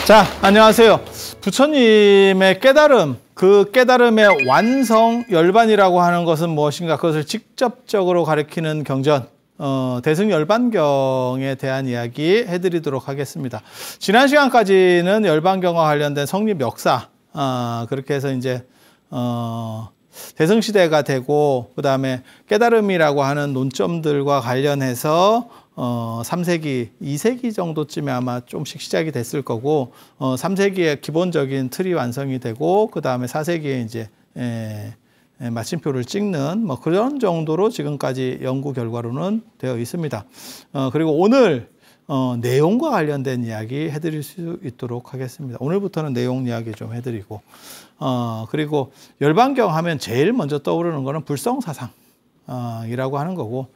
자, 안녕하세요. 부처님의 깨달음, 그 깨달음의 완성 열반이라고 하는 것은 무엇인가? 그것을 직접적으로 가리키는 경전, 대승열반경에 대한 이야기 해드리도록 하겠습니다. 지난 시간까지는 열반경과 관련된 성립 역사, 그렇게 해서 이제, 대승시대가 되고, 그 다음에 깨달음이라고 하는 논점들과 관련해서 3세기, 2세기 정도쯤에 아마 좀씩 시작이 됐을 거고, 3세기에 기본적인 틀이 완성이 되고, 그 다음에 4세기에 이제, 마침표를 찍는 뭐 그런 정도로 지금까지 연구 결과로는 되어 있습니다. 그리고 오늘, 내용과 관련된 이야기 해드릴 수 있도록 하겠습니다. 오늘부터는 내용 이야기 좀 해드리고, 그리고 열반경 하면 제일 먼저 떠오르는 거는 불성사상, 이라고 하는 거고,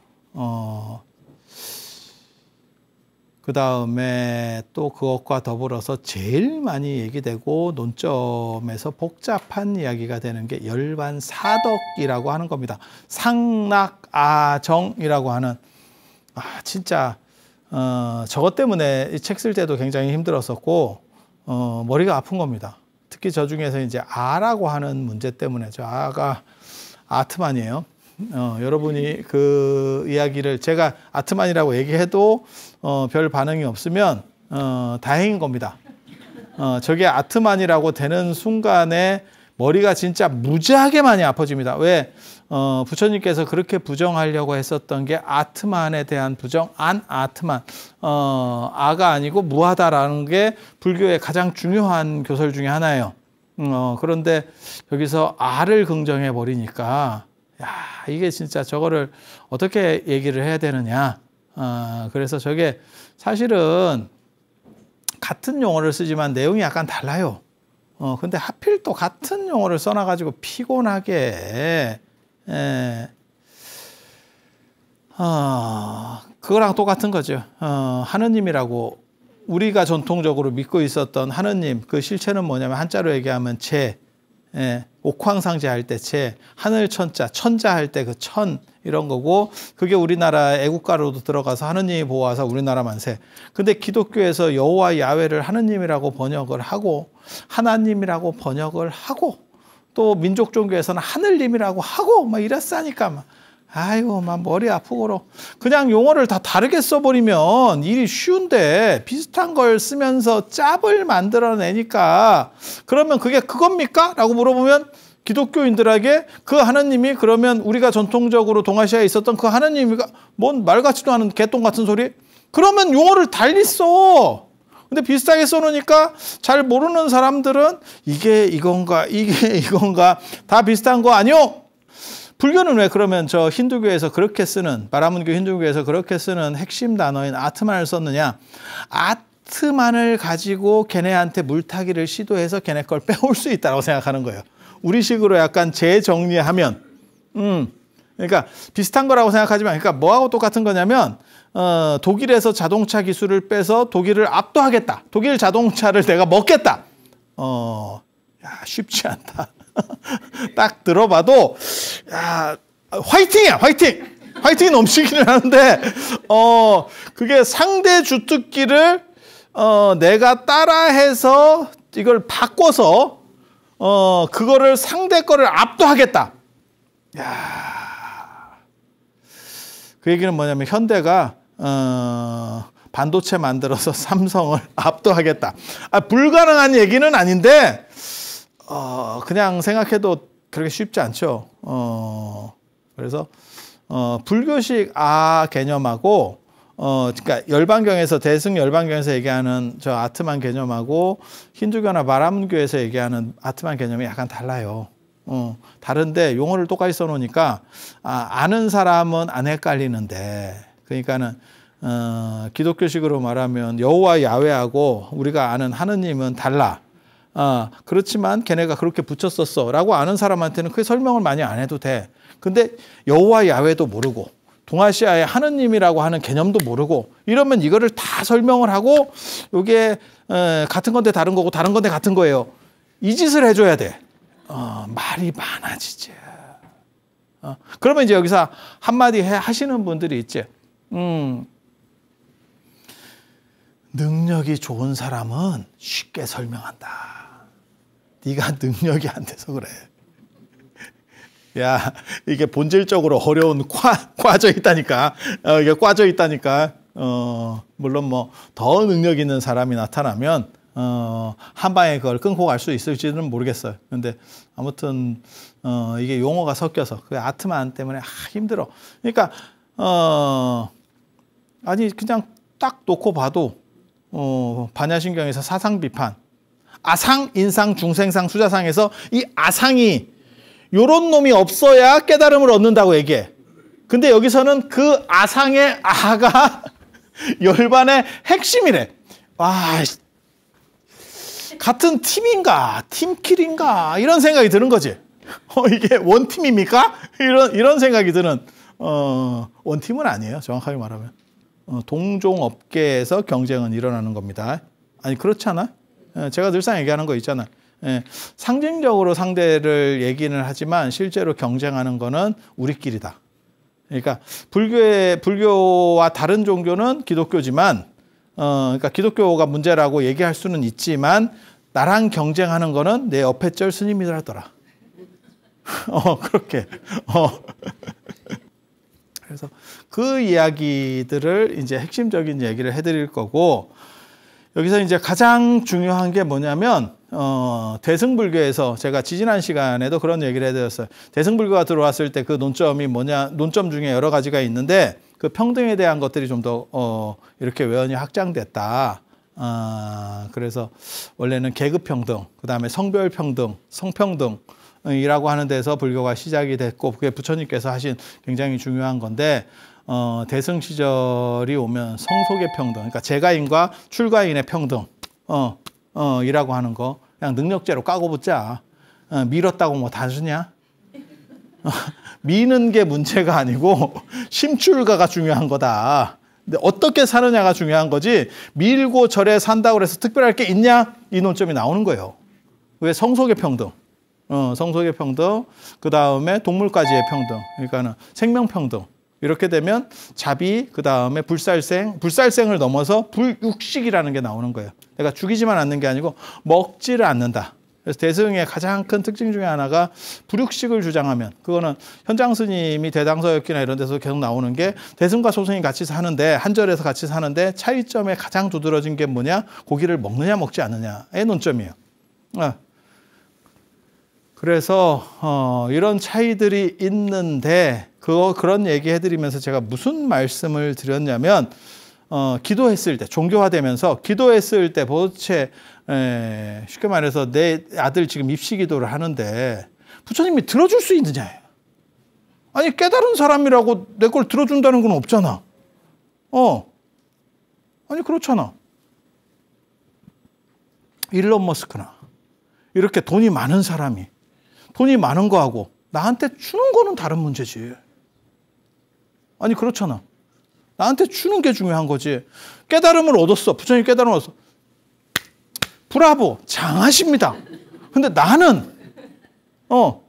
그 다음에 또 그것과 더불어서 제일 많이 얘기되고 논점에서 복잡한 이야기가 되는 게 열반사덕이라고 하는 겁니다. 상락아정이라고 하는, 진짜, 저것 때문에 이 책 쓸 때도 굉장히 힘들었었고, 머리가 아픈 겁니다. 특히 저 중에서 이제 아라고 하는 문제 때문에, 저 아가 아트만이에요. 여러분이 그 이야기를 제가 아트만이라고 얘기해도 별 반응이 없으면 다행인 겁니다. 저게 아트만이라고 되는 순간에 머리가 진짜 무지하게 많이 아파집니다. 왜? 부처님께서 그렇게 부정하려고 했었던 게 아트만에 대한 부정, 아트만, 아가 아니고 무하다라는 게 불교의 가장 중요한 교설 중에 하나예요. 그런데 여기서 아를 긍정해 버리니까 야, 이게 진짜 저거를 어떻게 얘기를 해야 되느냐. 그래서 저게 사실은 같은 용어를 쓰지만 내용이 약간 달라요. 근데 하필 또 같은 용어를 써놔가지고 피곤하게, 그거랑 똑같은 거죠. 하느님이라고 우리가 전통적으로 믿고 있었던 하느님, 그 실체는 뭐냐면 한자로 얘기하면 제, 옥황상제 할 때 제, 하늘천자, 천자 할 때 그 천, 이런 거고, 그게 우리나라 애국가로도 들어가서 하느님이 보호하사 우리나라 만세. 근데 기독교에서 여호와 야훼를 하느님이라고 번역을 하고, 하나님이라고 번역을 하고, 또 민족 종교에서는 하늘님이라고 하고, 막 이랬으니까, 막. 아이고, 막 머리 아프고로. 그냥 용어를 다 다르게 써버리면 일이 쉬운데 비슷한 걸 쓰면서 짭을 만들어내니까 그러면 그게 그겁니까? 라고 물어보면 기독교인들에게 그 하나님이 그러면 우리가 전통적으로 동아시아에 있었던 그 하나님이 뭔 말 같지도 않은 개똥 같은 소리? 그러면 용어를 달리 써. 근데 비슷하게 써놓으니까 잘 모르는 사람들은 이게 이건가, 이게 이건가, 다 비슷한 거 아니요? 불교는 왜 그러면 저 힌두교에서 그렇게 쓰는, 바라문교 힌두교에서 그렇게 쓰는 핵심 단어인 아트만을 썼느냐? 아트만을 가지고 걔네한테 물타기를 시도해서 걔네 걸 빼올 수 있다고 생각하는 거예요. 우리식으로 약간 재정리하면, 그러니까 비슷한 거라고 생각하지만, 그러니까 뭐하고 똑같은 거냐면, 독일에서 자동차 기술을 빼서 독일을 압도하겠다. 독일 자동차를 내가 먹겠다. 야, 쉽지 않다. 딱 들어봐도 야, 화이팅이야, 화이팅. 화이팅이 넘치기는 하는데 그게 상대 주특기를 내가 따라해서 이걸 바꿔서 그거를 상대 거를 압도하겠다. 야, 그 얘기는 뭐냐면 현대가 반도체 만들어서 삼성을 압도하겠다. 불가능한 얘기는 아닌데 그냥 생각해도 그렇게 쉽지 않죠. 그래서, 불교식 개념하고, 그러니까 열반경에서, 대승 열반경에서 얘기하는 저 아트만 개념하고, 힌두교나 바라문교에서 얘기하는 아트만 개념이 약간 달라요. 다른데 용어를 똑같이 써놓으니까, 아는 사람은 안 헷갈리는데, 그러니까는, 기독교식으로 말하면 여호와 야훼하고 우리가 아는 하느님은 달라. 그렇지만 걔네가 그렇게 붙였었어 라고 아는 사람한테는 크게 설명을 많이 안 해도 돼. 근데 여호와 야훼도 모르고 동아시아의 하느님이라고 하는 개념도 모르고 이러면 이거를 다 설명을 하고 이게 같은 건데 다른 거고 다른 건데 같은 거예요. 이 짓을 해줘야 돼. 말이 많아지지. 그러면 이제 여기서 한마디 하시는 분들이 있지. 능력이 좋은 사람은 쉽게 설명한다. 네가 능력이 안 돼서 그래. 야, 이게 본질적으로 어려운 꽈져 있다니까. 이게 꽈져 있다니까. 물론 뭐 더 능력 있는 사람이 나타나면 한 방에 그걸 끊고 갈 수 있을지는 모르겠어요. 근데 아무튼 이게 용어가 섞여서 그 아트만 때문에 힘들어. 그러니까 아니 그냥 딱 놓고 봐도 반야신경에서 사상 비판, 아상, 인상, 중생상, 수자상에서 이 아상이 요런 놈이 없어야 깨달음을 얻는다고 얘기해. 근데 여기서는 그 아상의 아가 열반의 핵심이래. 와, 같은 팀인가? 팀킬인가? 이런 생각이 드는 거지. 이게 원팀입니까? 이런 생각이 드는, 원팀은 아니에요. 정확하게 말하면. 동종업계에서 경쟁은 일어나는 겁니다. 아니, 그렇지 않아? 제가 늘상 얘기하는 거 있잖아. 상징적으로 상대를 얘기는 하지만 실제로 경쟁하는 거는 우리끼리다. 그러니까 불교와 다른 종교는 기독교지만, 그러니까 기독교가 문제라고 얘기할 수는 있지만 나랑 경쟁하는 거는 내 옆에 절 스님이더라. 그렇게. 그래서 그 이야기들을 이제 핵심적인 얘기를 해드릴 거고, 여기서 이제 가장 중요한 게 뭐냐면, 대승불교에서 제가 지지난 시간에도 그런 얘기를 해드렸어요. 대승불교가 들어왔을 때 그 논점이 뭐냐, 논점 중에 여러 가지가 있는데, 그 평등에 대한 것들이 좀 더, 이렇게 외연이 확장됐다. 그래서 원래는 계급평등, 그 다음에 성별평등, 성평등이라고 하는 데서 불교가 시작이 됐고, 그게 부처님께서 하신 굉장히 중요한 건데, 대승 시절이 오면 성속의 평등, 그러니까 재가인과 출가인의 평등, 이라고 하는 거, 그냥 능력제로 까고 붙자. 밀었다고 뭐 다 주냐? 미는 게 문제가 아니고 심출가가 중요한 거다. 근데 어떻게 사느냐가 중요한 거지, 밀고 절에 산다고 해서 특별할 게 있냐? 이 논점이 나오는 거예요. 왜? 성속의 평등. 성속의 평등, 그 다음에 동물까지의 평등, 그러니까는 생명평등. 이렇게 되면 자비, 그 다음에 불살생을 넘어서 불육식이라는 게 나오는 거예요. 내가 죽이지만 않는 게 아니고 먹지를 않는다. 그래서 대승의 가장 큰 특징 중에 하나가 불육식을 주장하면, 그거는 현장 스님이 대당서역기나 이런 데서 계속 나오는 게, 대승과 소승이 같이 사는데, 한 절에서 같이 사는데 차이점에 가장 두드러진 게 뭐냐? 고기를 먹느냐 먹지 않느냐의 논점이에요. 그래서 이런 차이들이 있는데, 그런 얘기 해드리면서 제가 무슨 말씀을 드렸냐면, 기도했을 때, 종교화되면서 기도했을 때 도대체, 쉽게 말해서 내 아들 지금 입시 기도를 하는데 부처님이 들어줄 수 있느냐. 아니, 깨달은 사람이라고 내 걸 들어준다는 건 없잖아. 아니, 그렇잖아. 일론 머스크나 이렇게 돈이 많은 사람이 돈이 많은 거하고 나한테 주는 거는 다른 문제지. 아니, 그렇잖아. 나한테 주는 게 중요한 거지. 깨달음을 얻었어. 부처님 깨달음을 얻었어. 브라보, 장하십니다. 근데 나는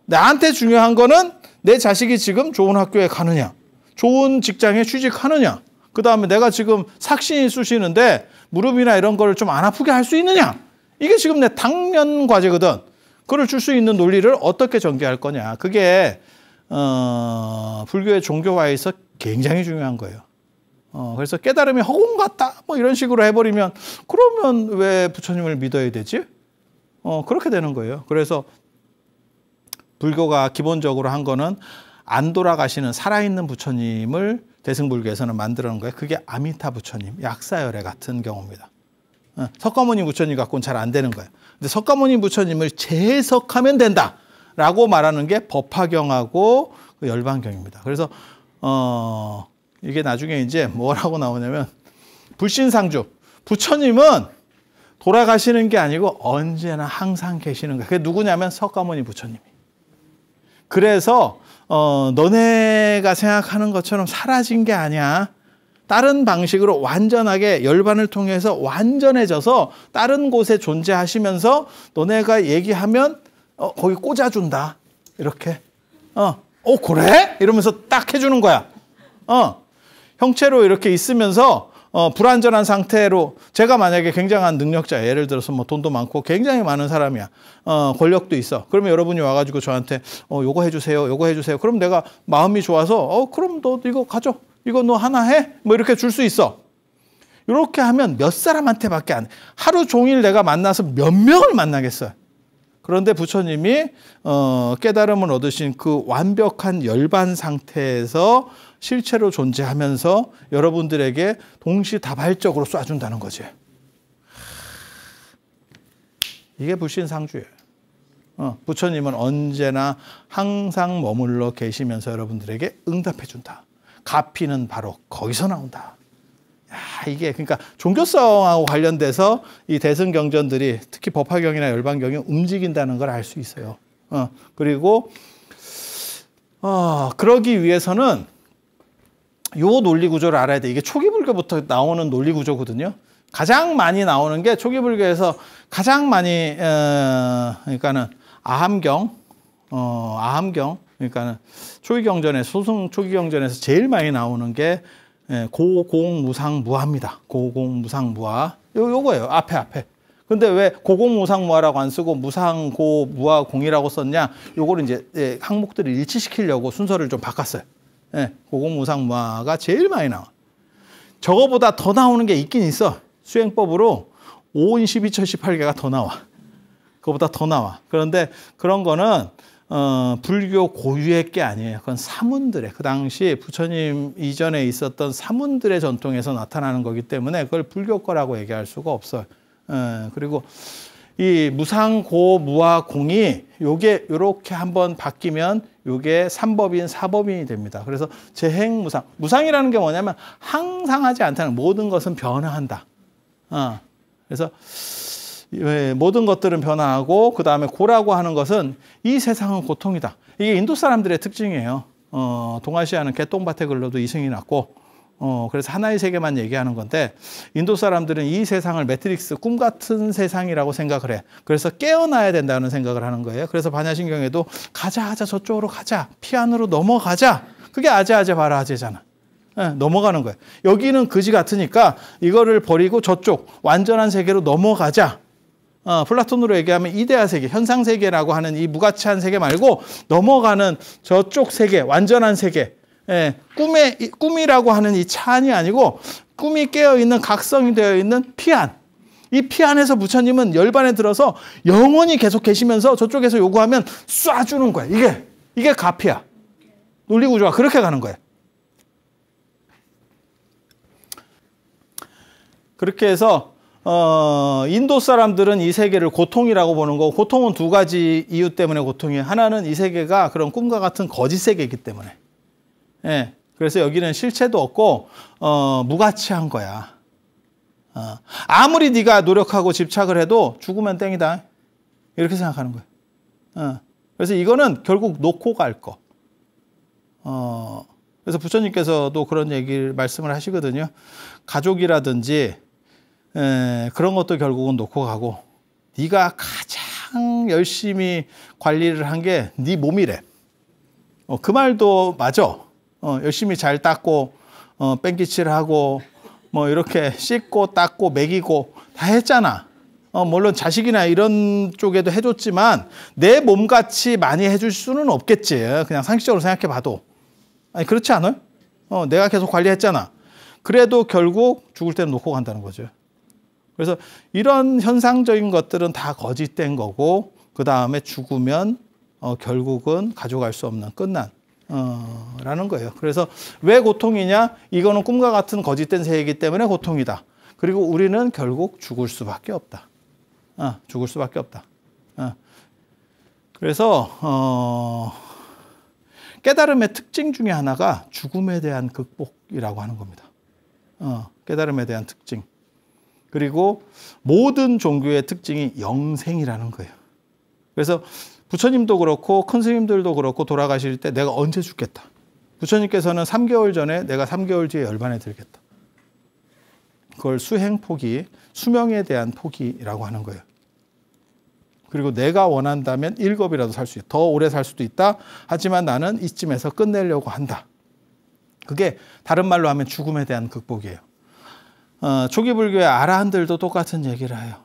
나한테 중요한 거는 내 자식이 지금 좋은 학교에 가느냐, 좋은 직장에 취직하느냐, 그 다음에 내가 지금 삭신이 쑤시는데 무릎이나 이런 거를 좀 안 아프게 할 수 있느냐. 이게 지금 내 당면 과제거든. 그걸 줄 수 있는 논리를 어떻게 전개할 거냐. 그게 불교의 종교화에서 굉장히 중요한 거예요. 그래서 깨달음이 허공 같다 뭐 이런 식으로 해버리면, 그러면 왜 부처님을 믿어야 되지? 그렇게 되는 거예요. 그래서 불교가 기본적으로 한 거는 안 돌아가시는 살아있는 부처님을 대승불교에서는 만들어 놓은 거예요. 그게 아미타 부처님, 약사열애 같은 경우입니다. 석가모니 부처님 갖고는 잘 안 되는 거예요. 근데 석가모니 부처님을 재해석하면 된다라고 말하는 게 법화경하고 그 열반경입니다. 그래서 이게 나중에 이제 뭐라고 나오냐면, 불신상주, 부처님은 돌아가시는 게 아니고 언제나 항상 계시는 거예요. 그게 누구냐면 석가모니 부처님이. 그래서 너네가 생각하는 것처럼 사라진 게 아니야. 다른 방식으로 완전하게 열반을 통해서 완전해져서 다른 곳에 존재하시면서 너네가 얘기하면 거기 꽂아준다. 이렇게. 그래? 이러면서 딱 해주는 거야. 형체로 이렇게 있으면서 불완전한 상태로 제가 만약에 굉장한 능력자, 예를 들어서 뭐 돈도 많고 굉장히 많은 사람이야. 권력도 있어. 그러면 여러분이 와가지고 저한테 요거 해주세요. 요거 해주세요. 그럼 내가 마음이 좋아서 그럼 너 이거 가져. 이거 너 하나 해? 뭐 이렇게 줄 수 있어. 이렇게 하면 몇 사람한테밖에 안 해. 하루 종일 내가 만나서 몇 명을 만나겠어요. 그런데 부처님이 깨달음을 얻으신 그 완벽한 열반 상태에서 실체로 존재하면서 여러분들에게 동시다발적으로 쏴준다는 거지. 이게 불신상주예요. 부처님은 언제나 항상 머물러 계시면서 여러분들에게 응답해준다. 가피는 바로 거기서 나온다. 이게 그러니까 종교성하고 관련돼서 이 대승경전들이 특히 법화경이나 열반경이 움직인다는 걸 알 수 있어요. 그리고 그러기 위해서는 요 논리 구조를 알아야 돼. 이게 초기 불교부터 나오는 논리 구조거든요. 가장 많이 나오는 게 초기 불교에서 가장 많이 그러니까는 아함경 그러니까는 초기 경전에 소승 초기 경전에서 제일 많이 나오는 게 고공무상무화입니다. 고공무상무화 요거예요. 앞에. 근데 왜 고공무상무화라고 안 쓰고 무상고무화공이라고 썼냐? 요거를 이제 항목들을 일치시키려고 순서를 좀 바꿨어요. 고공무상무화가 제일 많이 나와. 저거보다 더 나오는 게 있긴 있어. 수행법으로 5인 12처 18개가 더 나와. 그거보다 더 나와. 그런데 그런 거는 불교 고유의 게 아니에요. 그건 사문들의 그 당시 부처님 이전에 있었던 사문들의 전통에서 나타나는 거기 때문에 그걸 불교 거라고 얘기할 수가 없어요. 그리고 이 무상고무화공이 요게 요렇게 한번 바뀌면 요게 3법인 4법인이 됩니다. 그래서 재행무상. 무상이라는 게 뭐냐면 항상 하지 않다는 모든 것은 변화한다. 그래서 모든 것들은 변화하고 그 다음에 고라고 하는 것은 이 세상은 고통이다. 이게 인도 사람들의 특징이에요. 동아시아는 개똥밭에 걸려도 이승이 났고 그래서 하나의 세계만 얘기하는 건데 인도 사람들은 이 세상을 매트릭스 꿈 같은 세상이라고 생각을 해. 그래서 깨어나야 된다는 생각을 하는 거예요. 그래서 반야신경에도 가자 저쪽으로 가자 피안으로 넘어가자. 그게 아제아제 바라아제잖아. 넘어가는 거예요. 여기는 그지 같으니까 이거를 버리고 저쪽 완전한 세계로 넘어가자. 플라톤으로 얘기하면 이데아 세계, 현상 세계라고 하는 이 무가치한 세계 말고 넘어가는 저쪽 세계, 완전한 세계. 꿈이라고 하는 이 차안이 아니고 꿈이 깨어있는 각성이 되어 있는 피안. 이 피안에서 부처님은 열반에 들어서 영원히 계속 계시면서 저쪽에서 요구하면 쏴주는 거야. 이게 가피야. 논리구조가 그렇게 가는 거야. 그렇게 해서 인도 사람들은 이 세계를 고통이라고 보는 거고 고통은 두 가지 이유 때문에 고통이에요. 하나는 이 세계가 그런 꿈과 같은 거짓 세계이기 때문에. 그래서 여기는 실체도 없고 무가치한 거야. 아무리 네가 노력하고 집착을 해도 죽으면 땡이다. 이렇게 생각하는 거야. 그래서 이거는 결국 놓고 갈 거. 그래서 부처님께서도 그런 말씀을 하시거든요. 가족이라든지 그런 것도 결국은 놓고 가고 네가 가장 열심히 관리를 한 게 네 몸이래. 그 말도 맞아. 열심히 잘 닦고 뺑기칠을 하고 뭐 이렇게 씻고 닦고 먹이고 다 했잖아. 물론 자식이나 이런 쪽에도 해줬지만 내 몸같이 많이 해줄 수는 없겠지. 그냥 상식적으로 생각해 봐도. 아니 그렇지 않아요? 내가 계속 관리했잖아. 그래도 결국 죽을 때는 놓고 간다는 거죠. 그래서 이런 현상적인 것들은 다 거짓된 거고 그 다음에 죽으면 결국은 가져갈 수 없는 끝난 라는 거예요. 그래서 왜 고통이냐? 이거는 꿈과 같은 거짓된 세계이기 때문에 고통이다. 그리고 우리는 결국 죽을 수밖에 없다. 죽을 수밖에 없다. 그래서 깨달음의 특징 중에 하나가 죽음에 대한 극복이라고 하는 겁니다. 깨달음에 대한 특징. 그리고 모든 종교의 특징이 영생이라는 거예요. 그래서 부처님도 그렇고 큰 스님들도 그렇고 돌아가실 때 내가 언제 죽겠다. 부처님께서는 3개월 전에 내가 3개월 뒤에 열반에 들겠다. 그걸 수행 포기, 수명에 대한 포기라고 하는 거예요. 그리고 내가 원한다면 1겁이라도 살 수 있다. 더 오래 살 수도 있다. 하지만 나는 이쯤에서 끝내려고 한다. 그게 다른 말로 하면 죽음에 대한 극복이에요. 초기 불교의 아라한들도 똑같은 얘기를 해요.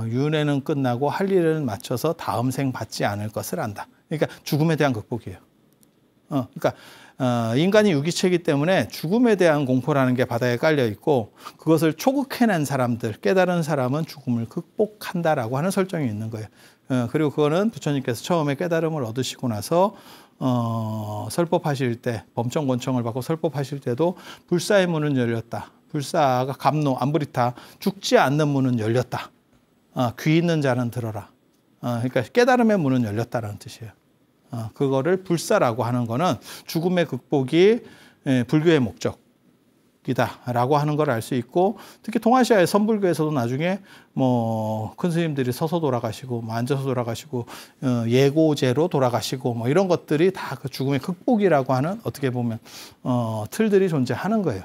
윤회는 끝나고 할 일을 마쳐서 다음 생 받지 않을 것을 안다. 그러니까 죽음에 대한 극복이에요. 그러니까 인간이 유기체이기 때문에 죽음에 대한 공포라는 게 바닥에 깔려 있고 그것을 초극해낸 사람들, 깨달은 사람은 죽음을 극복한다라고 하는 설정이 있는 거예요. 그리고 그거는 부처님께서 처음에 깨달음을 얻으시고 나서 설법하실 때, 범청권청을 받고 설법하실 때도 불사의 문은 열렸다. 불사가 감노, 암브리타, 죽지 않는 문은 열렸다. 귀 있는 자는 들어라. 그러니까 깨달음의 문은 열렸다라는 뜻이에요. 그거를 불사라고 하는 거는 죽음의 극복이 불교의 목적이다라고 하는 걸 알 수 있고, 특히 동아시아의 선불교에서도 나중에 뭐 큰 스님들이 서서 돌아가시고 뭐 앉아서 돌아가시고 예고제로 돌아가시고 뭐 이런 것들이 다 그 죽음의 극복이라고 하는 어떻게 보면 틀들이 존재하는 거예요.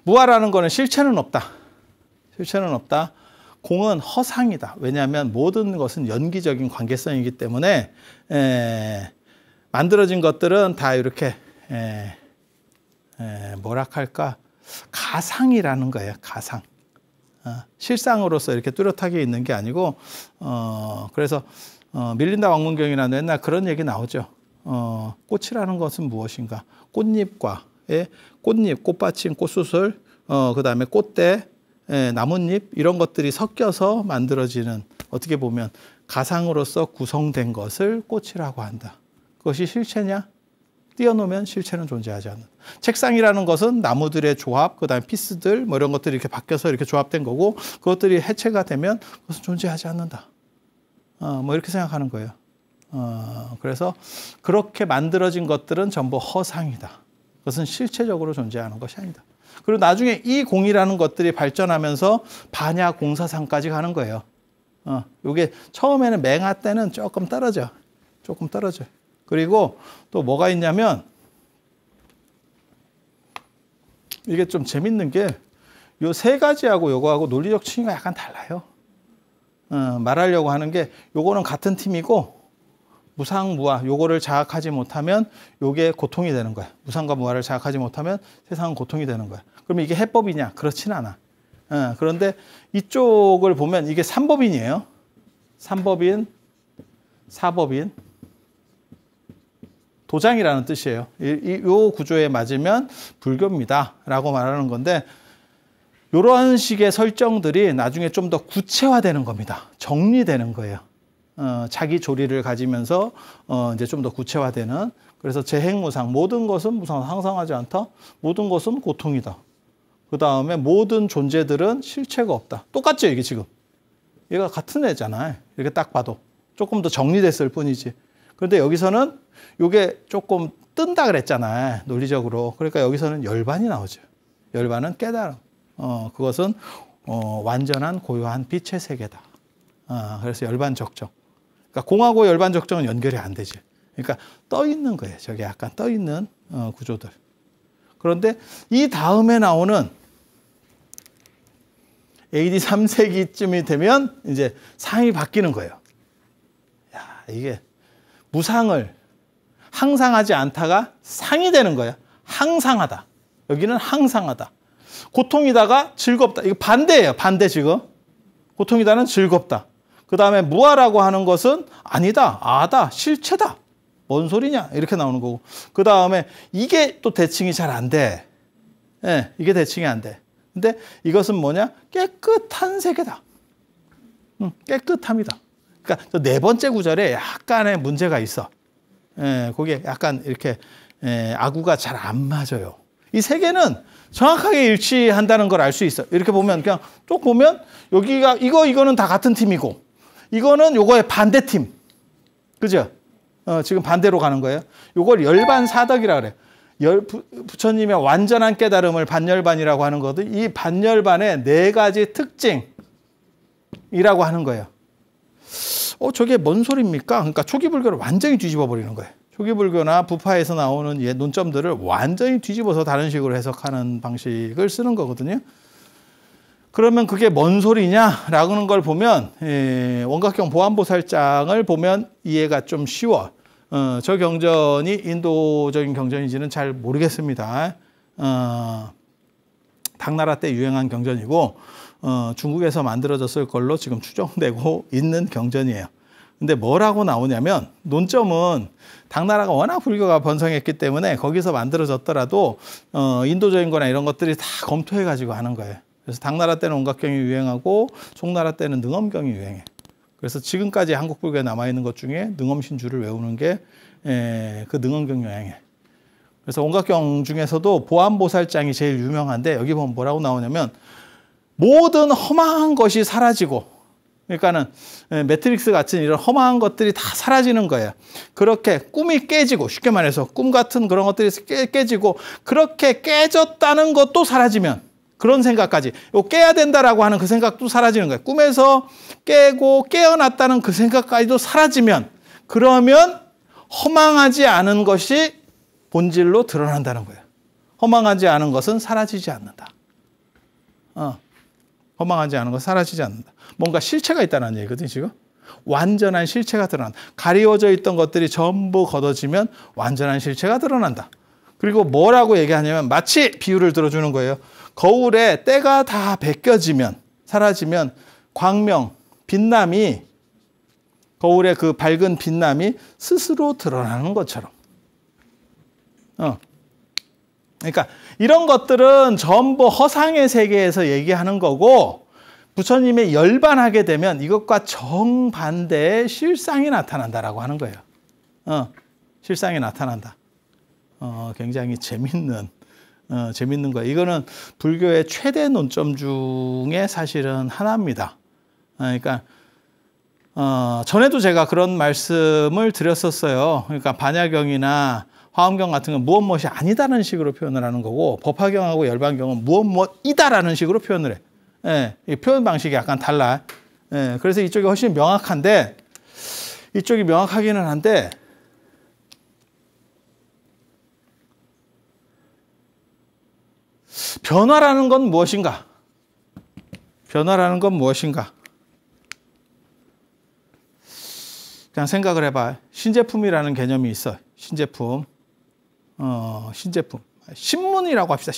무아라는 거는 실체는 없다. 실체는 없다. 공은 허상이다. 왜냐하면 모든 것은 연기적인 관계성이기 때문에 만들어진 것들은 다 이렇게 뭐라 할까? 가상이라는 거예요. 가상. 실상으로서 이렇게 뚜렷하게 있는 게 아니고 그래서 밀린다 왕문경이나 옛날 그런 얘기 나오죠. 꽃이라는 것은 무엇인가? 꽃잎과의 꽃잎, 꽃받침, 꽃수술, 그 다음에 꽃대, 나뭇잎 이런 것들이 섞여서 만들어지는 어떻게 보면 가상으로서 구성된 것을 꽃이라고 한다. 그것이 실체냐? 띄워놓으면 실체는 존재하지 않는다. 책상이라는 것은 나무들의 조합, 그 다음에 피스들 뭐 이런 것들이 이렇게 바뀌어서 이렇게 조합된 거고 그것들이 해체가 되면 그것은 존재하지 않는다. 뭐 이렇게 생각하는 거예요. 그래서 그렇게 만들어진 것들은 전부 허상이다. 그것은 실체적으로 존재하는 것이 아니다. 그리고 나중에 이 공이라는 것들이 발전하면서 반야 공사상까지 가는 거예요. 이게 처음에는 맹하 때는 조금 떨어져. 조금 떨어져요. 그리고 또 뭐가 있냐면 이게 좀 재밌는 게 요 세 가지하고 요거하고 논리적 층위가 약간 달라요. 말하려고 하는 게 요거는 같은 팀이고 무상무아 요거를 자각하지 못하면 요게 고통이 되는 거야. 무상과 무아를 자각하지 못하면 세상은 고통이 되는 거야. 그러면 이게 해법이냐? 그렇진 않아. 그런데 이쪽을 보면 이게 삼법인이에요. 삼법인, 사법인, 도장이라는 뜻이에요. 이 구조에 맞으면 불교입니다. 라고 말하는 건데 이런 식의 설정들이 나중에 좀 더 구체화되는 겁니다. 정리되는 거예요. 자기 조리를 가지면서 이제 좀 더 구체화되는. 그래서 재행무상, 모든 것은 무상, 항상하지 않다. 모든 것은 고통이다. 그 다음에 모든 존재들은 실체가 없다. 똑같죠, 이게 지금. 얘가 같은 애잖아요. 이렇게 딱 봐도. 조금 더 정리됐을 뿐이지. 그런데 여기서는 이게 조금 뜬다 그랬잖아요. 논리적으로. 그러니까 여기서는 열반이 나오죠. 열반은 깨달음. 그것은 완전한 고요한 빛의 세계다. 그래서 열반적정. 그러니까 공하고 열반적정은 연결이 안 되지. 그러니까 떠 있는 거예요. 저게 약간 떠 있는 구조들. 그런데 이 다음에 나오는 AD 3세기쯤이 되면 이제 상이 바뀌는 거예요. 야, 이게 무상을 항상하지 않다가 상이 되는 거예요. 항상하다. 여기는 항상하다. 고통이다가 즐겁다. 이거 반대예요. 반대 지금. 고통이다는 즐겁다. 그 다음에 무아라고 하는 것은 아니다, 아다, 실체다. 뭔 소리냐? 이렇게 나오는 거고. 그 다음에 이게 또 대칭이 잘 안 돼. 예, 이게 대칭이 안 돼. 근데 이것은 뭐냐? 깨끗한 세계다. 깨끗함이다. 그러니까 네 번째 구절에 약간의 문제가 있어. 예, 거기에 약간 이렇게 아구가 잘 안 맞아요. 이 세 개는 정확하게 일치한다는 걸 알 수 있어. 이렇게 보면 그냥 쭉 보면 여기가 이거는 다 같은 팀이고 이거는 요거의 반대팀. 그죠? 지금 반대로 가는 거예요. 요걸 열반사덕이라 그래. 부처님의 완전한 깨달음을 반열반이라고 하는 거거든. 이 반열반의 네 가지 특징이라고 하는 거예요. 저게 뭔 소리입니까? 그러니까 초기 불교를 완전히 뒤집어 버리는 거예요. 초기 불교나 부파에서 나오는 논점들을 완전히 뒤집어서 다른 식으로 해석하는 방식을 쓰는 거거든요. 그러면 그게 뭔 소리냐라는 걸 보면 원각경 보안보살장을 보면 이해가 좀 쉬워. 저 경전이 인도적인 경전인지는 잘 모르겠습니다. 당나라 때 유행한 경전이고 중국에서 만들어졌을 걸로 지금 추정되고 있는 경전이에요. 근데 뭐라고 나오냐면 논점은 당나라가 워낙 불교가 번성했기 때문에 거기서 만들어졌더라도 인도적인 거나 이런 것들이 다 검토해 가지고 하는 거예요. 그래서 당나라 때는 온각경이 유행하고 송나라 때는 능엄경이 유행해. 그래서 지금까지 한국 불교에 남아있는 것 중에 능엄신주를 외우는 게 그 능엄경 유행해. 그래서 온각경 중에서도 보안보살장이 제일 유명한데 여기 보면 뭐라고 나오냐면 모든 험한 것이 사라지고, 그러니까는 매트릭스 같은 이런 험한 것들이 다 사라지는 거예요. 그렇게 꿈이 깨지고, 쉽게 말해서 꿈 같은 그런 것들이 깨지고, 그렇게 깨졌다는 것도 사라지면, 그런 생각까지, 깨야 된다라고 하는 그 생각도 사라지는 거예요. 꿈에서 깨고 깨어났다는 그 생각까지도 사라지면, 그러면 허망하지 않은 것이 본질로 드러난다는 거예요. 허망하지 않은 것은 사라지지 않는다. 허망하지 않은 것은 사라지지 않는다. 뭔가 실체가 있다는 얘기거든요, 지금. 완전한 실체가 드러난다. 가리워져 있던 것들이 전부 걷어지면 완전한 실체가 드러난다. 그리고 뭐라고 얘기하냐면 마치 비유를 들어주는 거예요. 거울에 때가 다 벗겨지면, 사라지면 광명, 빛남이, 거울의 그 밝은 빛남이 스스로 드러나는 것처럼. 그러니까 이런 것들은 전부 허상의 세계에서 얘기하는 거고, 부처님의 열반하게 되면 이것과 정반대의 실상이 나타난다라고 하는 거예요. 실상이 나타난다. 굉장히 재밌는 거예요. 이거는 불교의 최대 논점 중에 사실은 하나입니다. 그러니까 전에도 제가 그런 말씀을 드렸었어요. 그러니까 반야경이나 화엄경 같은 건 무엇 무엇이 아니다라는 식으로 표현을 하는 거고, 법화경하고 열반경은 무엇 무엇이다라는 식으로 표현을 해. 예, 이 표현 방식이 약간 달라. 예, 그래서 이쪽이 훨씬 명확한데, 이쪽이 명확하기는 한데, 변화라는 건 무엇인가? 변화라는 건 무엇인가? 그냥 생각을 해봐. 신제품이라는 개념이 있어. 신제품. 신제품. 신문이라고 합시다.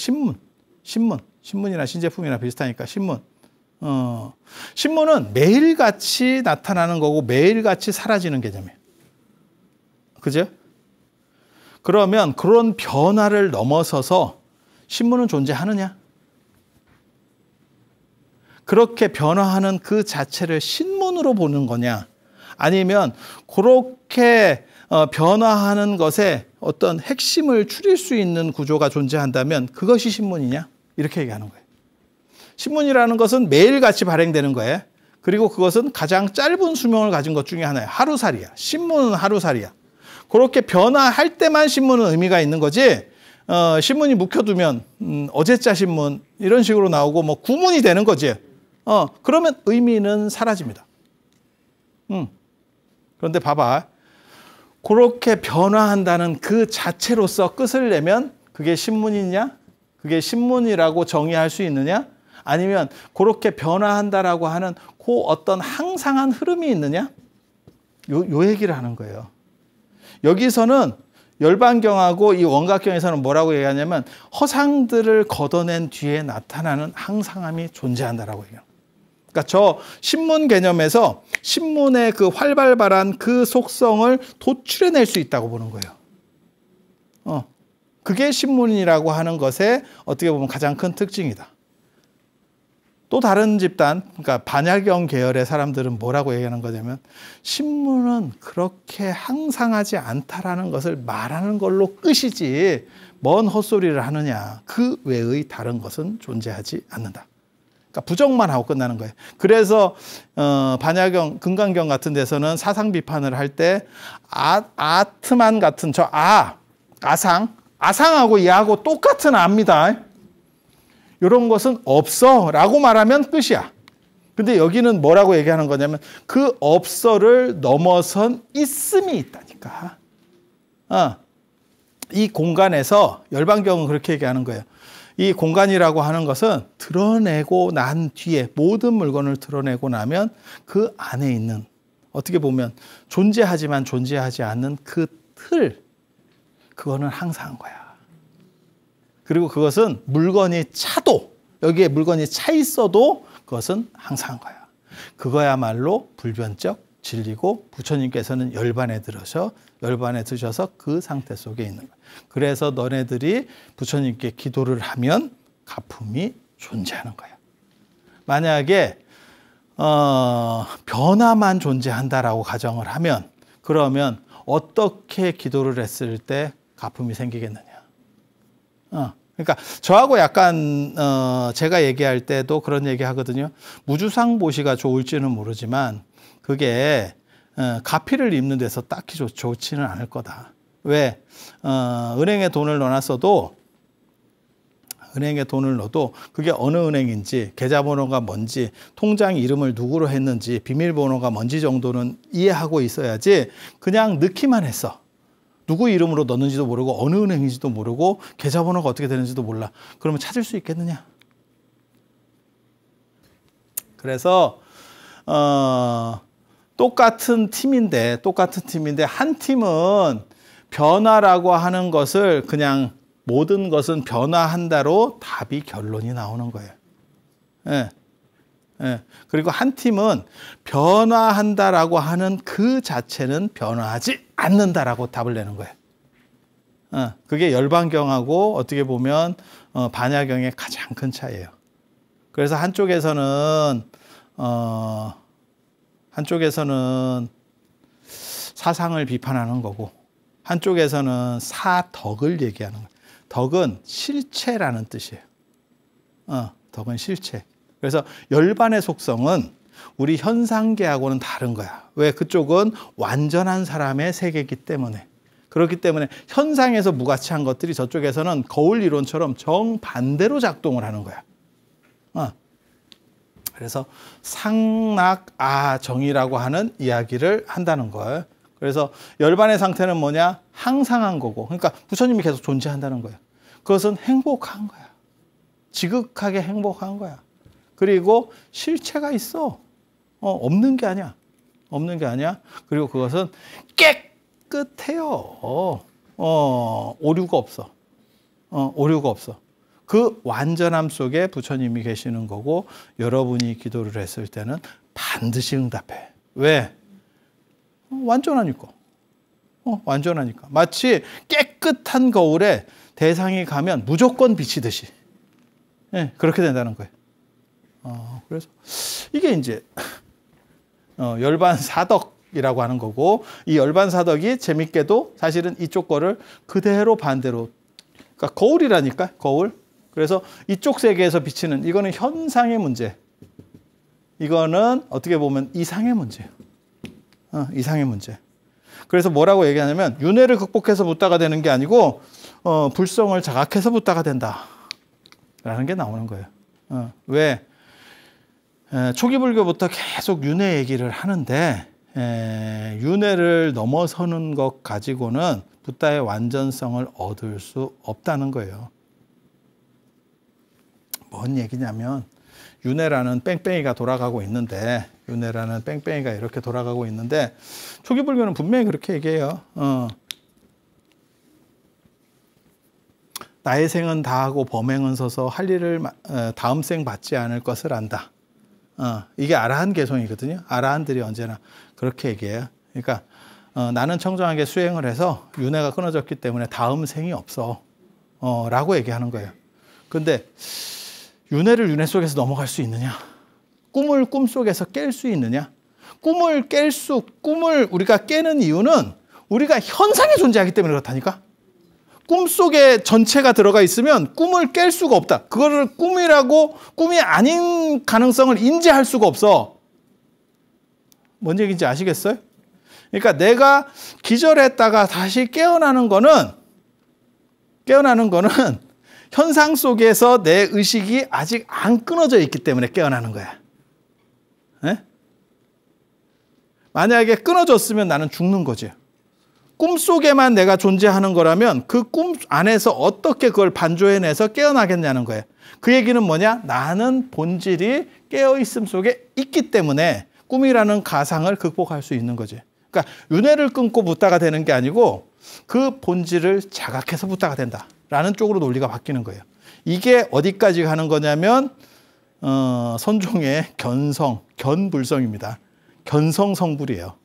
신문이나 신제품이나 비슷하니까 신문. 신문은 매일같이 나타나는 거고 매일같이 사라지는 개념이에요. 그죠? 그러면 그런 변화를 넘어서서 신문은 존재하느냐? 그렇게 변화하는 그 자체를 신문으로 보는 거냐? 아니면 그렇게 변화하는 것에 어떤 핵심을 추릴 수 있는 구조가 존재한다면 그것이 신문이냐? 이렇게 얘기하는 거예요. 신문이라는 것은 매일같이 발행되는 거예요. 그리고 그것은 가장 짧은 수명을 가진 것 중에 하나예요. 하루살이야. 신문은 하루살이야. 그렇게 변화할 때만 신문은 의미가 있는 거지, 신문이 묵혀두면 어제자 신문 이런 식으로 나오고 뭐 구문이 되는 거지. 그러면 의미는 사라집니다. 그런데 봐봐. 그렇게 변화한다는 그 자체로서 끝을 내면 그게 신문이냐? 그게 신문이라고 정의할 수 있느냐? 아니면 그렇게 변화한다라고 하는 그 어떤 항상한 흐름이 있느냐? 요 얘기를 하는 거예요. 여기서는 열반경하고 이 원각경에서는 뭐라고 얘기하냐면 허상들을 걷어낸 뒤에 나타나는 항상함이 존재한다라고 얘기해요. 그러니까 저 신문 개념에서 신문의 그 활발발한 그 속성을 도출해낼 수 있다고 보는 거예요. 그게 신문이라고 하는 것의 어떻게 보면 가장 큰 특징이다. 또 다른 집단, 그러니까 반야경 계열의 사람들은 뭐라고 얘기하는 거냐면 신문은 그렇게 항상하지 않다라는 것을 말하는 걸로 끝이지 뭔 헛소리를 하느냐. 그 외의 다른 것은 존재하지 않는다. 그러니까 부정만 하고 끝나는 거예요. 그래서 반야경, 금강경 같은 데서는 사상 비판을 할 때 아트만 같은 저 아상하고 이하고 똑같은 아입니다. 이런 것은 없어 라고 말하면 끝이야. 근데 여기는 뭐라고 얘기하는 거냐면 그 없어를 넘어선 있음이 있다니까. 이 공간에서 열반경은 그렇게 얘기하는 거예요. 이 공간이라고 하는 것은 드러내고 난 뒤에 모든 물건을 드러내고 나면 그 안에 있는 어떻게 보면 존재하지만 존재하지 않는 그 틀, 그거는 항상 거야. 그리고 그것은 물건이 차도 여기에 물건이 차 있어도 그것은 항상한 거야. 그거야말로 불변적 진리고 부처님께서는 열반에 드셔서 그 상태 속에 있는 거야. 그래서 너네들이 부처님께 기도를 하면 가품이 존재하는 거야. 만약에 변화만 존재한다라고 가정을 하면 그러면 어떻게 기도를 했을 때 가품이 생기겠느냐. 그러니까 저하고 약간 제가 얘기할 때도 그런 얘기 하거든요. 무주상보시가 좋을지는 모르지만 그게 가피를 입는 데서 딱히 좋지는 않을 거다. 왜? 은행에 돈을 넣어도 그게 어느 은행인지 계좌번호가 뭔지 통장 이름을 누구로 했는지 비밀번호가 뭔지 정도는 이해하고 있어야지 그냥 넣기만 했어. 누구 이름으로 넣는지도 모르고 어느 은행인지도 모르고 계좌번호가 어떻게 되는지도 몰라. 그러면 찾을 수 있겠느냐? 그래서 똑같은 팀인데 한 팀은 변화라고 하는 것을 그냥 모든 것은 변화한다로 답이 결론이 나오는 거예요. 예. 그리고 한 팀은 변화한다라고 하는 그 자체는 변화하지 않는다라고 답을 내는 거예요. 그게 열반경하고 어떻게 보면 반야경의 가장 큰 차이예요. 그래서 한쪽에서는 사상을 비판하는 거고 한쪽에서는 사덕을 얘기하는 거예요. 덕은 실체라는 뜻이에요. 덕은 실체. 그래서 열반의 속성은 우리 현상계하고는 다른 거야. 왜? 그쪽은 완전한 사람의 세계이기 때문에. 그렇기 때문에 현상에서 무가치한 것들이 저쪽에서는 거울 이론처럼 정반대로 작동을 하는 거야. 그래서 상락아정이라고 하는 이야기를 한다는 걸. 그래서 열반의 상태는 뭐냐? 항상한 거고. 그러니까 부처님이 계속 존재한다는 거예요. 그것은 행복한 거야. 지극하게 행복한 거야. 그리고 실체가 있어. 없는 게 아니야. 그리고 그것은 깨끗해요. 오류가 없어. 그 완전함 속에 부처님이 계시는 거고 여러분이 기도를 했을 때는 반드시 응답해. 왜? 완전하니까. 마치 깨끗한 거울에 대상이 가면 무조건 비치듯이. 그렇게 된다는 거예요. 그래서 이게 이제 열반사덕이라고 하는 거고 이 열반사덕이 재밌게도 사실은 이쪽 거를 그대로 반대로 그러니까 거울이라니까 거울. 그래서 이쪽 세계에서 비치는 이거는 현상의 문제. 이거는 어떻게 보면 이상의 문제예요. 이상의 문제. 그래서 뭐라고 얘기하냐면 윤회를 극복해서 붓다가 되는 게 아니고 불성을 자각해서 붓다가 된다. 라는 게 나오는 거예요. 왜? 초기 불교부터 계속 윤회 얘기를 하는데 윤회를 넘어서는 것 가지고는 붓다의 완전성을 얻을 수 없다는 거예요. 뭔 얘기냐면 윤회라는 뺑뺑이가 돌아가고 있는데 이렇게 돌아가고 있는데 초기 불교는 분명히 그렇게 얘기해요. 나의 생은 다하고 범행은 서서 할 일을 다음 생 받지 않을 것을 안다. 이게 아라한 개성이거든요. 아라한들이 언제나 그렇게 얘기해요. 그러니까 나는 청정하게 수행을 해서 윤회가 끊어졌기 때문에 다음 생이 없어. 라고 얘기하는 거예요. 근데 윤회를 윤회 속에서 넘어갈 수 있느냐? 꿈을 꿈 속에서 깰 수 있느냐? 꿈을 우리가 깨는 이유는 우리가 현상에 존재하기 때문에 그렇다니까? 꿈속에 전체가 들어가 있으면 꿈을 깰 수가 없다. 그거를 꿈이 아닌 가능성을 인지할 수가 없어. 뭔 얘기인지 아시겠어요? 그러니까 내가 기절했다가 다시 깨어나는 거는 현상 속에서 내 의식이 아직 안 끊어져 있기 때문에 깨어나는 거야. 네? 만약에 끊어졌으면 나는 죽는 거지. 꿈속에만 내가 존재하는 거라면 그 꿈 안에서 어떻게 그걸 반조해내서 깨어나겠냐는 거예요. 그 얘기는 뭐냐? 나는 본질이 깨어있음 속에 있기 때문에 꿈이라는 가상을 극복할 수 있는 거지. 그러니까 윤회를 끊고 붓다가 되는 게 아니고 그 본질을 자각해서 붓다가 된다라는 쪽으로 논리가 바뀌는 거예요. 이게 어디까지 가는 거냐면 선종의 견불성입니다. 견성성불이에요.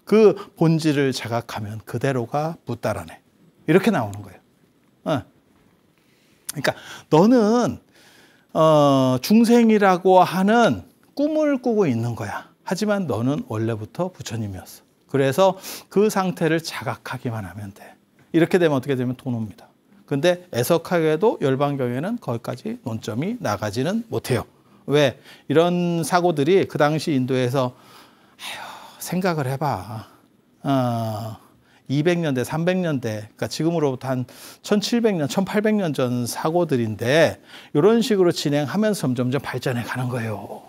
그 본질을 자각하면 그대로가 붓다라네. 이렇게 나오는 거예요. 그러니까 너는 중생이라고 하는 꿈을 꾸고 있는 거야. 하지만 너는 원래부터 부처님이었어. 그래서 그 상태를 자각하기만 하면 돼. 이렇게 되면 어떻게 되면 돈 옵니다. 근데 애석하게도 열반경에는 거기까지 논점이 나가지는 못해요. 왜? 이런 사고들이 그 당시 인도에서 생각을 해봐. 200년대, 300년대, 그러니까 지금으로부터 한 1700년, 1800년 전 사고들인데 이런 식으로 진행하면서 점점 발전해 가는 거예요.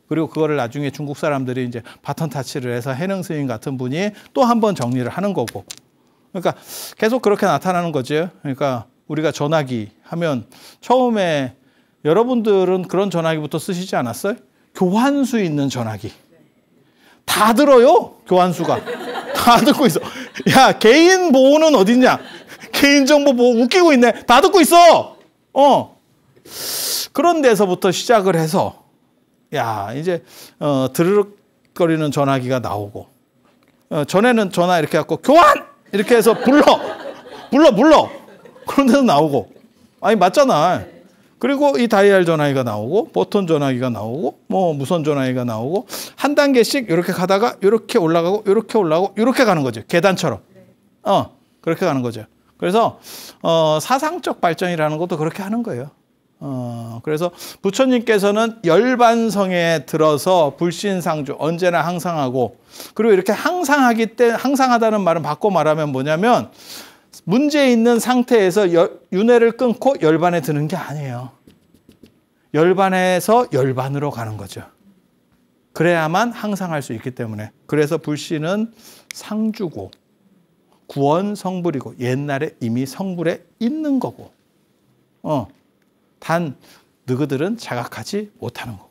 그리고 그거를 나중에 중국 사람들이 이제 바톤 타치를 해서 해능 스님 같은 분이 또 한 번 정리를 하는 거고. 그러니까 계속 그렇게 나타나는 거죠. 그러니까 우리가 전화기 하면 처음에 여러분들은 그런 전화기부터 쓰시지 않았어요? 교환수 있는 전화기. 다 들어요, 교환수가. 다 듣고 있어. 야, 개인 보호는 어딨냐? 개인정보 보호 웃기고 있네. 다 듣고 있어. 그런 데서부터 시작을 해서 야, 이제 드르륵거리는 전화기가 나오고 전에는 전화 이렇게 갖고 교환! 이렇게 해서 불러. 그런 데서 나오고. 아니, 맞잖아. 그리고 이 다이얼 전화기가 나오고 버튼 전화기가 나오고 뭐 무선 전화기가 나오고 한 단계씩 이렇게 가다가 이렇게 올라가고 이렇게 올라가고 이렇게 가는 거죠. 계단처럼. 그렇게 가는 거죠. 그래서 사상적 발전이라는 것도 그렇게 하는 거예요. 그래서 부처님께서는 열반성에 들어서 불신상주 언제나 항상하고, 그리고 이렇게 항상하다는 말은 바꿔 말하면 뭐냐면 문제 있는 상태에서 윤회를 끊고 열반에 드는 게 아니에요. 열반에서 열반으로 가는 거죠. 그래야만 항상할 수 있기 때문에. 그래서 불신은 상주고 구원 성불이고 옛날에 이미 성불에 있는 거고, 단 너희들은 자각하지 못하는 거고.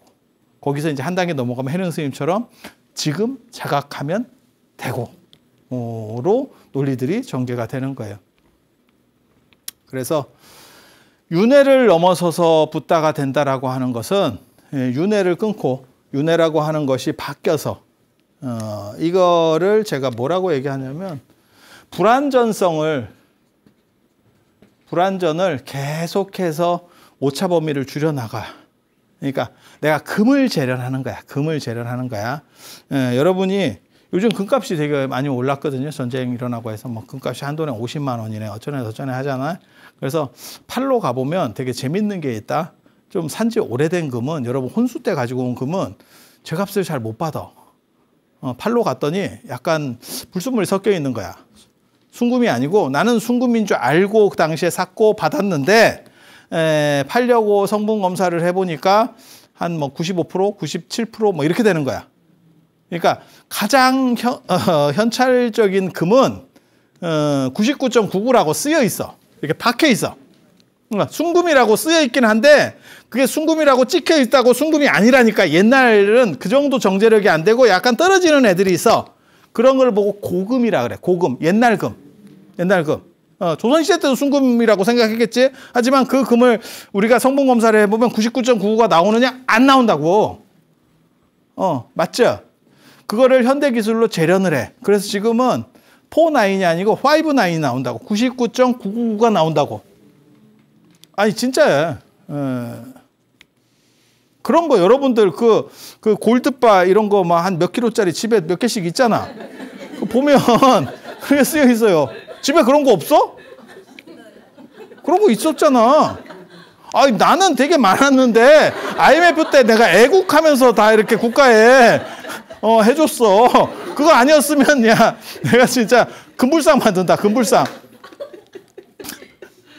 거기서 이제 한 단계 넘어가면 해능 스님처럼 지금 자각하면 되고 로 논리들이 전개가 되는 거예요. 그래서 윤회를 넘어서서 붓다가 된다라고 하는 것은 윤회를 끊고 윤회라고 하는 것이 바뀌어서 이거를 제가 뭐라고 얘기하냐면 불완전을 계속해서 오차 범위를 줄여나가. 그러니까 내가 금을 재련하는 거야. 여러분이 요즘 금값이 되게 많이 올랐거든요. 전쟁 일어나고 해서 뭐 금값이 한돈에 50만 원이네. 어쩌네 저쩌네 하잖아요. 그래서 팔로 가보면 되게 재밌는 게 있다. 좀 산지 오래된 금은, 여러분 혼수 때 가지고 온 금은 제값을 잘 못 받아. 팔로 갔더니 약간 불순물이 섞여 있는 거야. 순금이 아니고, 나는 순금인 줄 알고 그 당시에 샀고 받았는데 팔려고 성분 검사를 해보니까 한 뭐 95%, 97% 뭐 이렇게 되는 거야. 그러니까 가장 현찰적인 금은 99.99라고 쓰여 있어. 이렇게 박혀 있어. 그러니까 순금이라고 쓰여 있긴 한데 그게 순금이라고 찍혀 있다고 순금이 아니라니까. 옛날은 그 정도 정제력이 안 되고 약간 떨어지는 애들이 있어. 그런 걸 보고 고금이라 그래. 고금, 옛날 금. 조선시대 때도 순금이라고 생각했겠지. 하지만 그 금을 우리가 성분 검사를 해보면 99.99가 나오느냐? 안 나온다고. 맞죠? 그거를 현대기술로 재련을 해. 그래서 지금은 49이 아니고 59이 나온다고. 99.999가 나온다고. 아니 진짜야. 그런 거 여러분들 그 골드바 이런 거 막 한 몇 킬로짜리 집에 몇 개씩 있잖아. 보면 그게 쓰여 있어요. 집에 그런 거 없어? 그런 거 있었잖아. 아니 나는 되게 많았는데 IMF 때 내가 애국하면서 다 이렇게 국가에 해줬어. 그거 아니었으면 야 내가 진짜 금불상 만든다. 금불상.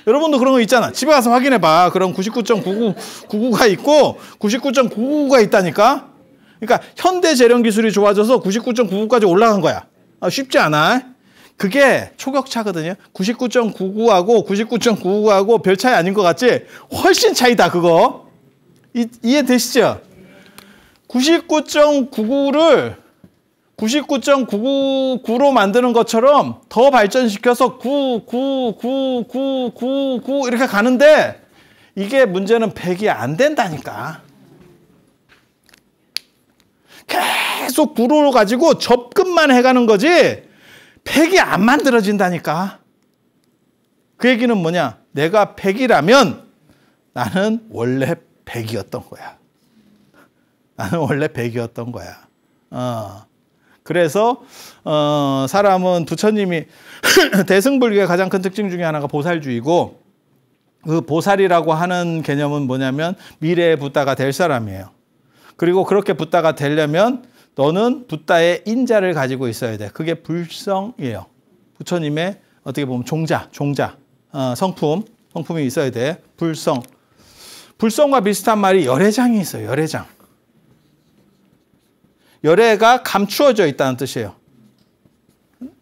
여러분도 그런 거 있잖아. 집에 가서 확인해봐. 그럼 99.9999가 있고 99.99가 있다니까. 그러니까 현대 재련 기술이 좋아져서 99.99까지 올라간 거야. 쉽지 않아. 그게 초격차거든요. 99.99하고 99.99하고 별 차이 아닌 것 같지? 훨씬 차이다 그거. 이해되시죠? 99.99를 99.999로 만드는 것처럼 더 발전시켜서 9999999 이렇게 가는데 이게 문제는 100이 안 된다니까. 계속 구로 가지고 접근만 해가는 거지 100이 안 만들어진다니까. 그 얘기는 뭐냐? 내가 100이라면 나는 원래 100이었던 거야. 나는 원래 100이었던 거야. 그래서 사람은 부처님이 대승불교의 가장 큰 특징 중에 하나가 보살주의고, 그 보살이라고 하는 개념은 뭐냐면 미래의 붓다가 될 사람이에요. 그리고 그렇게 붓다가 되려면 너는 붓다의 인자를 가지고 있어야 돼. 그게 불성이에요. 부처님의 어떻게 보면 종자, 성품이 있어야 돼. 불성. 불성과 비슷한 말이 열애장이 있어요. 열애장. 열애가 감추어져 있다는 뜻이에요.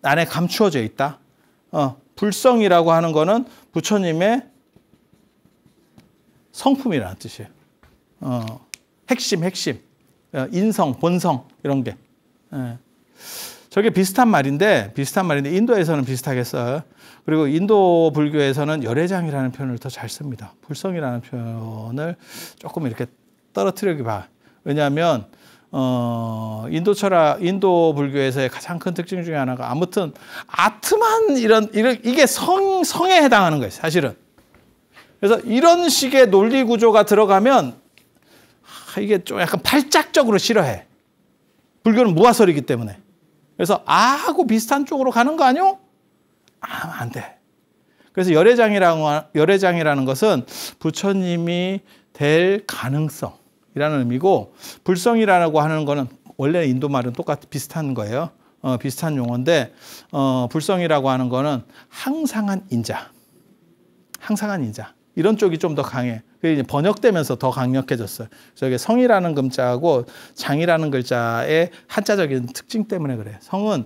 안에 감추어져 있다. 불성이라고 하는 거는 부처님의 성품이라는 뜻이에요. 핵심. 인성, 본성, 이런 게. 저게 비슷한 말인데 인도에서는 비슷하게 써요. 그리고 인도 불교에서는 열애장이라는 표현을 더 잘 씁니다. 불성이라는 표현을 조금 이렇게 떨어뜨리기 봐. 왜냐하면 인도 불교에서의 가장 큰 특징 중에 하나가 아무튼 아트만 이게 성에 해당하는 거예요, 사실은. 그래서 이런 식의 논리 구조가 들어가면 이게 좀 약간 팔짝적으로 싫어해. 불교는 무아설이기 때문에. 그래서 아하고 비슷한 쪽으로 가는 거 아니요? 안 돼. 그래서 열애장이라는 것은 부처님이 될 가능성이라는 의미고, 불성이라고 하는 거는 원래 인도 말은 비슷한 거예요. 비슷한 용어인데, 불성이라고 하는 거는 항상한 인자. 이런 쪽이 좀 더 강해. 그게 이제 번역되면서 더 강력해졌어요. 그래서 이게 성이라는 글자하고 장이라는 글자의 한자적인 특징 때문에 그래요. 성은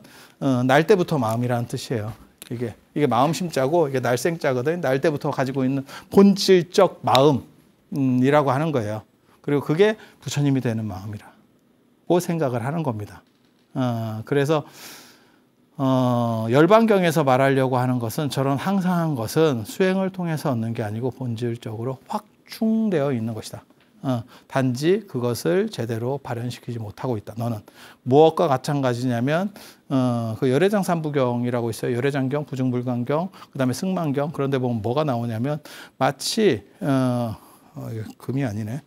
날 때부터 마음이라는 뜻이에요. 이게 마음 심자고 이게 날생자거든. 날 때부터 가지고 있는 본질적 마음이라고 하는 거예요. 그리고 그게 부처님이 되는 마음이라고 생각을 하는 겁니다. 그래서 열반경에서 말하려고 하는 것은 저런 항상한 것은 수행을 통해서 얻는 게 아니고 본질적으로 확충되어 있는 것이다. 단지 그것을 제대로 발현시키지 못하고 있다. 너는 무엇과 마찬가지냐면 그 열애장 삼부경이라고 있어요. 열애장경, 부중불광경, 그다음에 승만경. 그런데 보면 뭐가 나오냐면 마치 금이 아니네.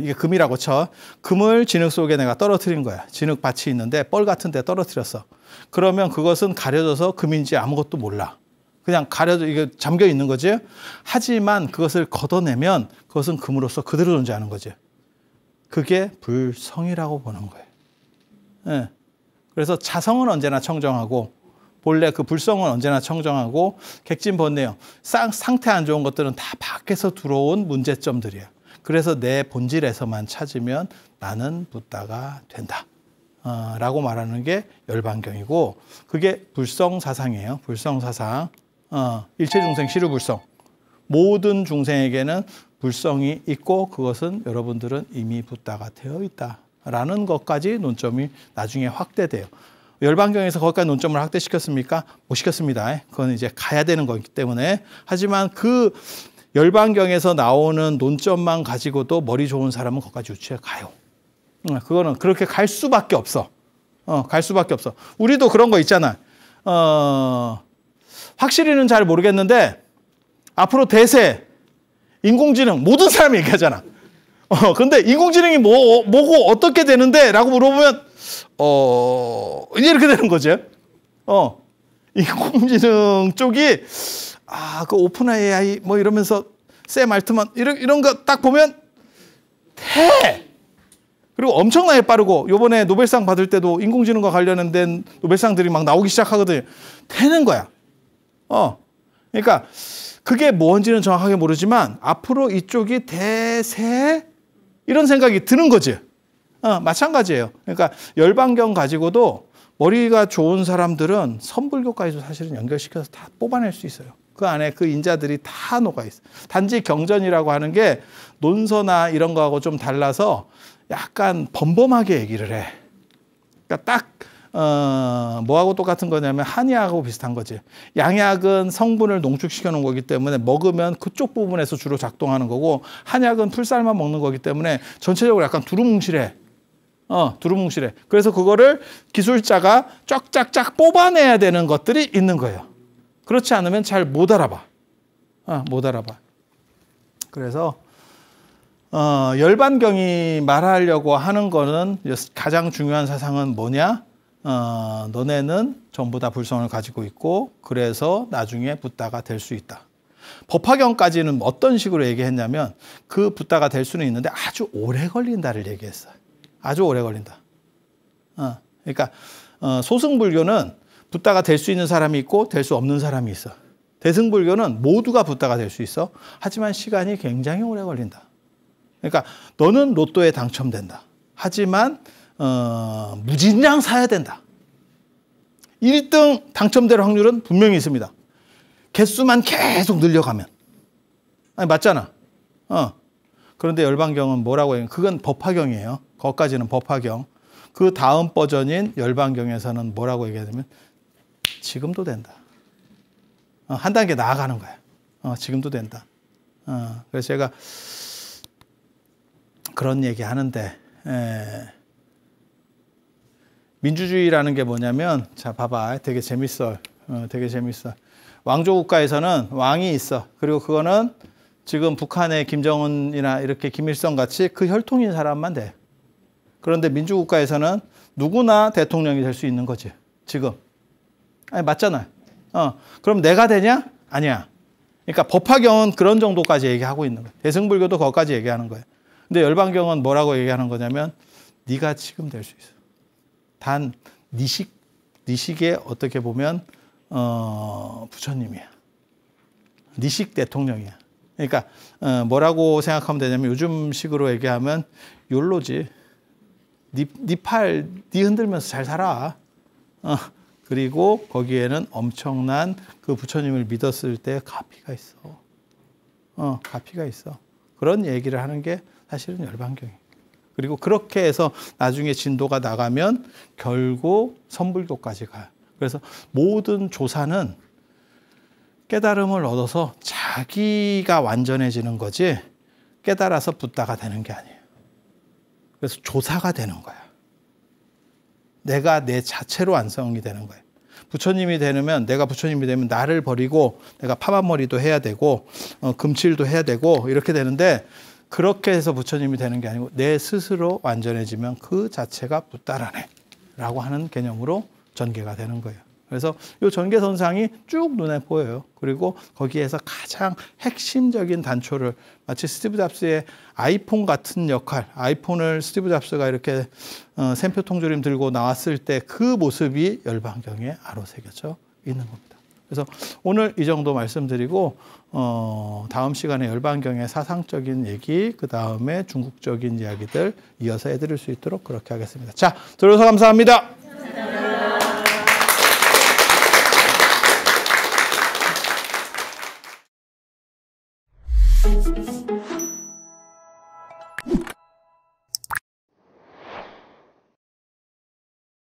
이게 금이라고 쳐. 금을 진흙 속에 내가 떨어뜨린 거야. 진흙밭이 있는데 뻘 같은 데 떨어뜨렸어. 그러면 그것은 가려져서 금인지 아무것도 몰라. 그냥 이게 잠겨 있는 거지. 하지만 그것을 걷어내면 그것은 금으로서 그대로 존재하는 거지. 그게 불성이라고 보는 거예요. 네. 그래서 자성은 언제나 청정하고 본래 그 불성은 언제나 청정하고 객진번뇌요. 상태 안 좋은 것들은 다 밖에서 들어온 문제점들이에요. 그래서 내 본질에서만 찾으면 나는 붓다가 된다. 라고 말하는 게 열반경이고, 그게 불성사상이에요. 불성사상. 일체중생 시류불성. 모든 중생에게는 불성이 있고 그것은 여러분들은 이미 붓다가 되어 있다라는 것까지 논점이 나중에 확대돼요. 열반경에서 거기까지 논점을 확대시켰습니까? 못 시켰습니다. 그건 이제 가야 되는 거기 때문에. 하지만 그 열반경에서 나오는 논점만 가지고도 머리 좋은 사람은 거기까지 유치해 가요. 그거는 그렇게 갈 수밖에 없어. 갈 수밖에 없어. 우리도 그런 거 있잖아. 확실히는 잘 모르겠는데 앞으로 대세, 인공지능 모든 사람이 얘기하잖아. 근데 인공지능이 뭐고 어떻게 되는데? 라고 물어보면 이제 이렇게 되는 거지. 인공지능 쪽이 그 오픈 AI 뭐 이러면서 샘 알트만 이런 거 딱 보면 그리고 엄청나게 빠르고 요번에 노벨상 받을 때도 인공지능과 관련된 노벨상들이 막 나오기 시작하거든요. 되는 거야. 그러니까 그게 뭔지는 정확하게 모르지만 앞으로 이쪽이 대세 이런 생각이 드는 거지. 마찬가지예요. 그러니까 열반경 가지고도 머리가 좋은 사람들은 선불교까지도 사실은 연결시켜서 다 뽑아낼 수 있어요. 그 안에 그 인자들이 다 녹아있어요. 단지 경전이라고 하는 게 논서나 이런 거하고 좀 달라서 약간 범범하게 얘기를 해. 그러니까 딱 뭐하고 똑같은 거냐면 한약하고 비슷한 거지. 양약은 성분을 농축시켜 놓은 거기 때문에 먹으면 그쪽 부분에서 주로 작동하는 거고, 한약은 풀쌀만 먹는 거기 때문에 전체적으로 약간 두루뭉실해. 두루뭉실해. 그래서 그거를 기술자가 쫙쫙쫙 뽑아내야 되는 것들이 있는 거예요. 그렇지 않으면 잘 못 알아봐. 못 알아봐. 그래서 열반경이 말하려고 하는 거는 가장 중요한 사상은 뭐냐? 너네는 전부 다 불성을 가지고 있고 그래서 나중에 붓다가 될 수 있다. 법화경까지는 어떤 식으로 얘기했냐면 그 붓다가 될 수는 있는데 아주 오래 걸린다를 얘기했어요. 아주 오래 걸린다. 그러니까 소승불교는 붓다가 될 수 있는 사람이 있고 될 수 없는 사람이 있어. 대승불교는 모두가 붓다가 될 수 있어. 하지만 시간이 굉장히 오래 걸린다. 그러니까 너는 로또에 당첨된다. 하지만 무진장 사야 된다. 1등 당첨될 확률은 분명히 있습니다. 개수만 계속 늘려가면. 아니 맞잖아. 그런데 열반경은 뭐라고 해요? 그건 법화경이에요. 거기까지는 법화경. 그 다음 버전인 열반경에서는 뭐라고 얘기하냐면 지금도 된다. 한 단계 나아가는 거야. 지금도 된다. 그래서 제가 그런 얘기 하는데 민주주의라는 게 뭐냐면 자 봐봐 되게 재밌어. 되게 재밌어. 왕조 국가에서는 왕이 있어. 그리고 그거는 지금 북한의 김정은이나 이렇게 김일성 같이 그 혈통인 사람만 돼. 그런데 민주국가에서는 누구나 대통령이 될 수 있는 거지. 지금. 아니 맞잖아. 그럼 내가 되냐? 아니야. 그러니까 법화경은 그런 정도까지 얘기하고 있는 거야. 대승불교도 거기까지 얘기하는 거야. 근데 열반경은 뭐라고 얘기하는 거냐면 네가 지금 될 수 있어. 단 니식의 어떻게 보면 부처님이야. 니식 대통령이야. 그러니까 뭐라고 생각하면 되냐면 요즘식으로 얘기하면 욜로지. 네 팔, 네 흔들면서 잘 살아. 그리고 거기에는 엄청난 그 부처님을 믿었을 때 가피가 있어. 가피가 있어. 그런 얘기를 하는 게 사실은 열반경이에요. 그리고 그렇게 해서 나중에 진도가 나가면 결국 선불교까지 가요. 그래서 모든 조사는 깨달음을 얻어서 자기가 완전해지는 거지 깨달아서 붓다가 되는 게 아니에요. 그래서 조사가 되는 거야. 내가 내 자체로 완성이 되는 거예요. 부처님이 되면 내가 부처님이 되면 나를 버리고 내가 파마머리도 해야 되고 금칠도 해야 되고 이렇게 되는데 그렇게 해서 부처님이 되는 게 아니고 내 스스로 완전해지면 그 자체가 붓다라네 라고 하는 개념으로 전개가 되는 거예요. 그래서 이 전개선상이 쭉 눈에 보여요. 그리고 거기에서 가장 핵심적인 단초를 마치 스티브 잡스의 아이폰 같은 역할, 아이폰을 스티브 잡스가 이렇게 샘표 통조림 들고 나왔을 때 그 모습이 열반경에 아로새겨져 있는 겁니다. 그래서 오늘 이 정도 말씀드리고 다음 시간에 열반경의 사상적인 얘기, 그 다음에 중국적인 이야기들 이어서 해드릴 수 있도록 그렇게 하겠습니다. 자, 들어줘서 감사합니다. 감사합니다.